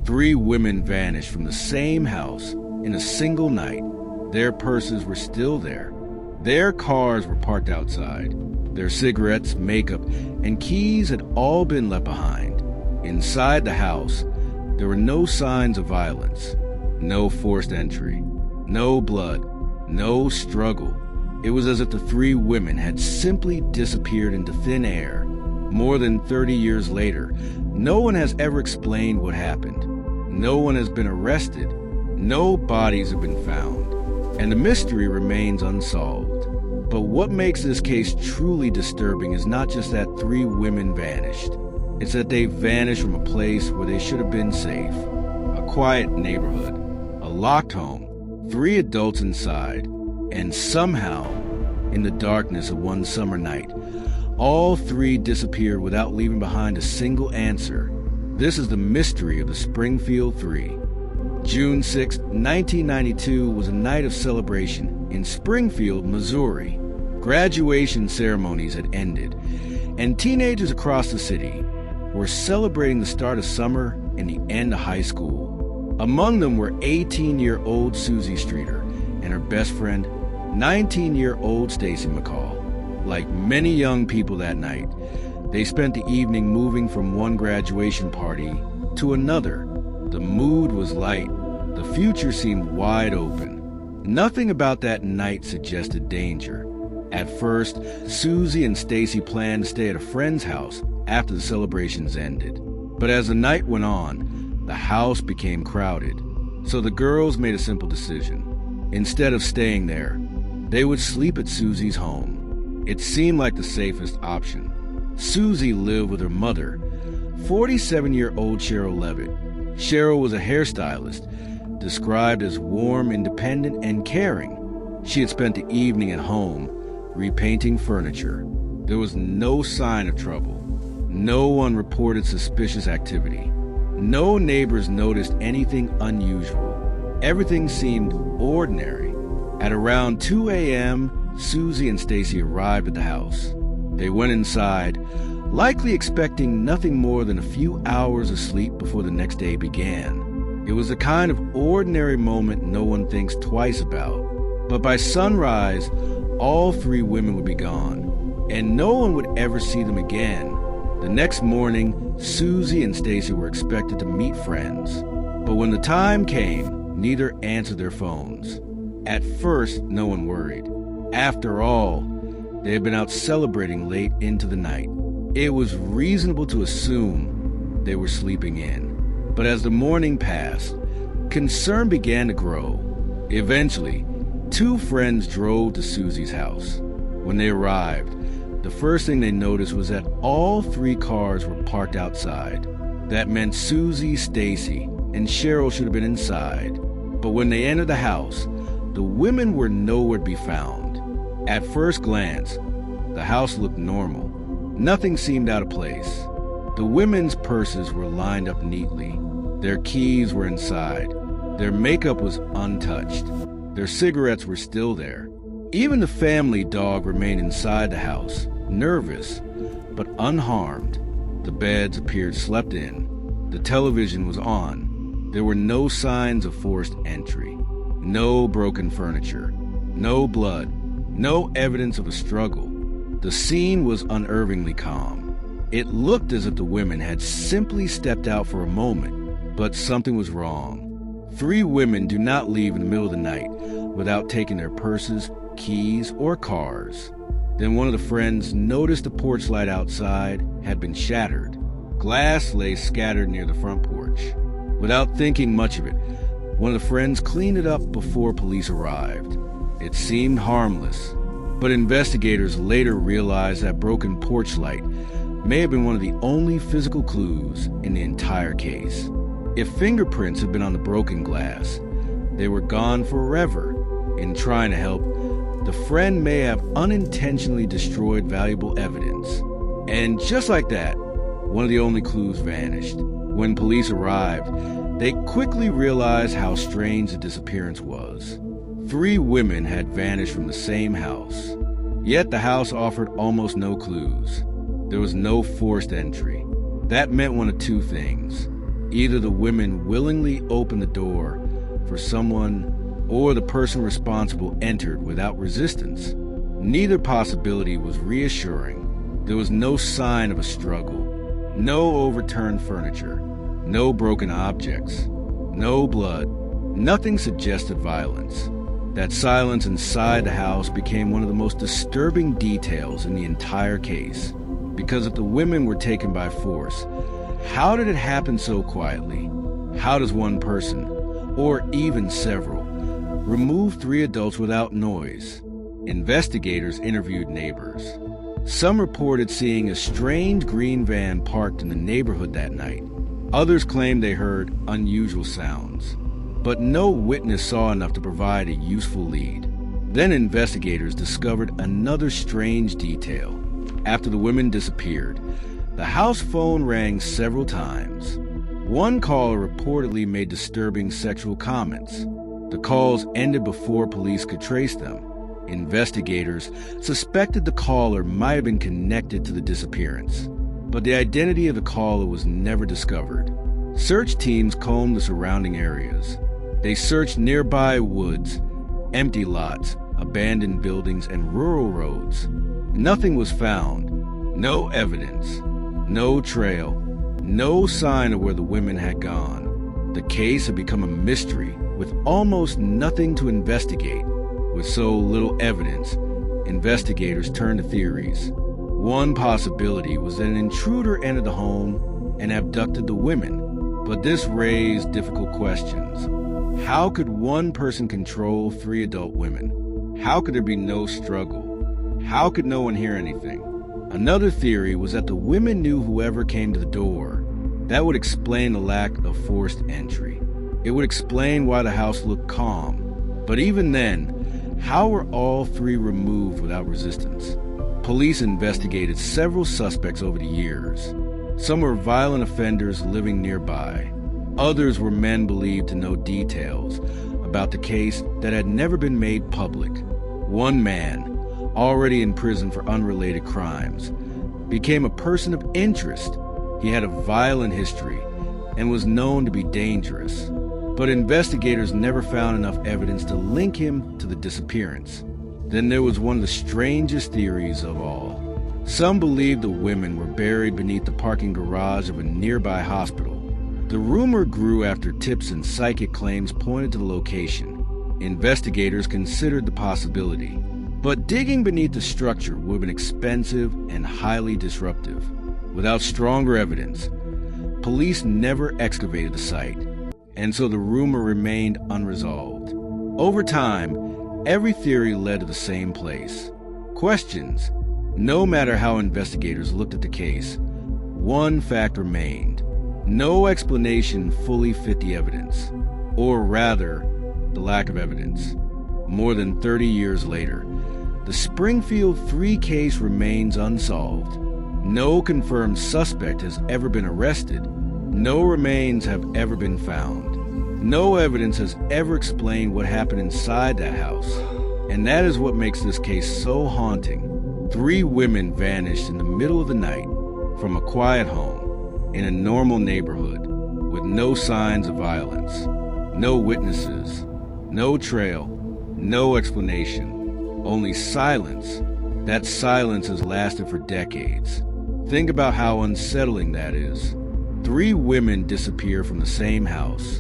Three women vanished from the same house in a single night. Their purses were still there. Their cars were parked outside. Their cigarettes, makeup, and keys had all been left behind. Inside the house, there were no signs of violence, no forced entry, no blood, no struggle. It was as if the three women had simply disappeared into thin air. More than 30 years later, no one has ever explained what happened. No one has been arrested. No bodies have been found. And the mystery remains unsolved. But what makes this case truly disturbing is not just that three women vanished. It's that they vanished from a place where they should have been safe. A quiet neighborhood, a locked home, three adults inside, and somehow, in the darkness of one summer night, all three disappeared without leaving behind a single answer. This is the mystery of the Springfield Three. June 6, 1992 was a night of celebration in Springfield, Missouri. Graduation ceremonies had ended, and teenagers across the city were celebrating the start of summer and the end of high school. Among them were 18-year-old Susie Streeter and her best friend, 19-year-old Stacy McCall. Like many young people that night, they spent the evening moving from one graduation party to another. The mood was light. The future seemed wide open. Nothing about that night suggested danger. At first, Susie and Stacy planned to stay at a friend's house after the celebrations ended. But as the night went on, the house became crowded. So the girls made a simple decision. Instead of staying there, they would sleep at Susie's home. It seemed like the safest option. Susie lived with her mother, 47-year-old Cheryl Levitt. Cheryl was a hairstylist, described as warm, independent, and caring. She had spent the evening at home, repainting furniture. There was no sign of trouble. No one reported suspicious activity. No neighbors noticed anything unusual. Everything seemed ordinary. At around 2 a.m., Susie and Stacy arrived at the house. They went inside, likely expecting nothing more than a few hours of sleep before the next day began. It was the kind of ordinary moment no one thinks twice about. But by sunrise, all three women would be gone, and no one would ever see them again. The next morning, Susie and Stacy were expected to meet friends. But when the time came, neither answered their phones. At first, no one worried. After all, they had been out celebrating late into the night. It was reasonable to assume they were sleeping in. But as the morning passed, concern began to grow. Eventually, two friends drove to Susie's house. When they arrived, the first thing they noticed was that all three cars were parked outside. That meant Susie, Stacy, and Cheryl should have been inside. But when they entered the house, the women were nowhere to be found. At first glance, the house looked normal. Nothing seemed out of place. The women's purses were lined up neatly. Their keys were inside. Their makeup was untouched. Their cigarettes were still there. Even the family dog remained inside the house, nervous, but unharmed. The beds appeared slept in. The television was on. There were no signs of forced entry. No broken furniture. No blood. No evidence of a struggle. The scene was unnervingly calm. It looked as if the women had simply stepped out for a moment, but something was wrong. Three women do not leave in the middle of the night without taking their purses, keys, or cars. Then one of the friends noticed the porch light outside had been shattered. Glass lay scattered near the front porch. Without thinking much of it, one of the friends cleaned it up before police arrived. It seemed harmless, but investigators later realized that broken porch light may have been one of the only physical clues in the entire case. If fingerprints had been on the broken glass, they were gone forever. In trying to help, the friend may have unintentionally destroyed valuable evidence. And just like that, one of the only clues vanished. When police arrived, they quickly realized how strange the disappearance was. Three women had vanished from the same house. Yet the house offered almost no clues. There was no forced entry. That meant one of two things. Either the women willingly opened the door for someone, or the person responsible entered without resistance. Neither possibility was reassuring. There was no sign of a struggle, no overturned furniture, no broken objects, no blood. Nothing suggested violence. That silence inside the house became one of the most disturbing details in the entire case. Because if the women were taken by force, how did it happen so quietly? How does one person, or even several, remove 3 adults without noise? Investigators interviewed neighbors. Some reported seeing a strange green van parked in the neighborhood that night. Others claimed they heard unusual sounds. But no witness saw enough to provide a useful lead. Then investigators discovered another strange detail. After the women disappeared, the house phone rang several times. One caller reportedly made disturbing sexual comments. The calls ended before police could trace them. Investigators suspected the caller might have been connected to the disappearance, but the identity of the caller was never discovered. Search teams combed the surrounding areas. They searched nearby woods, empty lots, abandoned buildings, and rural roads. Nothing was found. No evidence. No trail. No sign of where the women had gone. The case had become a mystery with almost nothing to investigate. With so little evidence, investigators turned to theories. One possibility was that an intruder entered the home and abducted the women, but this raised difficult questions. How could one person control 3 adult women? How could there be no struggle? How could no one hear anything? Another theory was that the women knew whoever came to the door. That would explain the lack of forced entry. It would explain why the house looked calm. But even then, how were all 3 removed without resistance? Police investigated several suspects over the years. Some were violent offenders living nearby. Others were men believed to know details about the case that had never been made public. One man, already in prison for unrelated crimes, became a person of interest. He had a violent history and was known to be dangerous, but investigators never found enough evidence to link him to the disappearance. Then there was one of the strangest theories of all. Some believed the women were buried beneath the parking garage of a nearby hospital. The rumor grew after tips and psychic claims pointed to the location. Investigators considered the possibility, but digging beneath the structure would have been expensive and highly disruptive. Without stronger evidence, police never excavated the site, and so the rumor remained unresolved. Over time, every theory led to the same place. Questions. No matter how investigators looked at the case, one fact remained. No explanation fully fit the evidence, or rather, the lack of evidence. More than 30 years later, the Springfield Three case remains unsolved. No confirmed suspect has ever been arrested. No remains have ever been found. No evidence has ever explained what happened inside that house. And that is what makes this case so haunting. 3 women vanished in the middle of the night from a quiet home in a normal neighborhood with no signs of violence, no witnesses, no trail, no explanation, only silence. That silence has lasted for decades. Think about how unsettling that is. 3 women disappear from the same house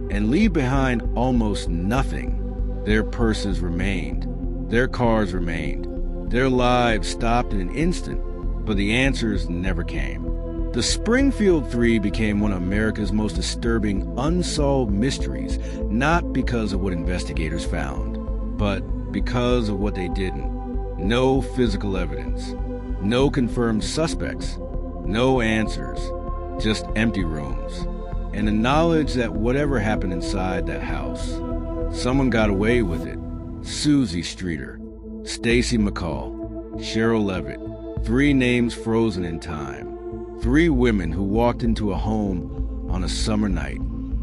and leave behind almost nothing. Their purses remained, their cars remained, their lives stopped in an instant, but the answers never came. The Springfield Three became one of America's most disturbing unsolved mysteries, not because of what investigators found, but because of what they didn't. No physical evidence, no confirmed suspects, no answers, just empty rooms, and the knowledge that whatever happened inside that house, someone got away with it. Susie Streeter, Stacy McCall, Cheryl Levitt, 3 names frozen in time. 3 women who walked into a home on a summer night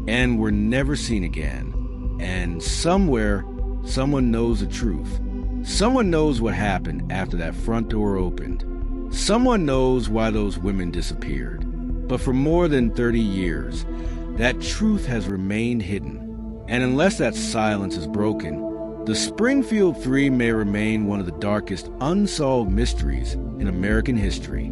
and were never seen again. And somewhere, someone knows the truth. Someone knows what happened after that front door opened. Someone knows why those women disappeared. But for more than 30 years, that truth has remained hidden. And unless that silence is broken, the Springfield Three may remain one of the darkest unsolved mysteries in American history.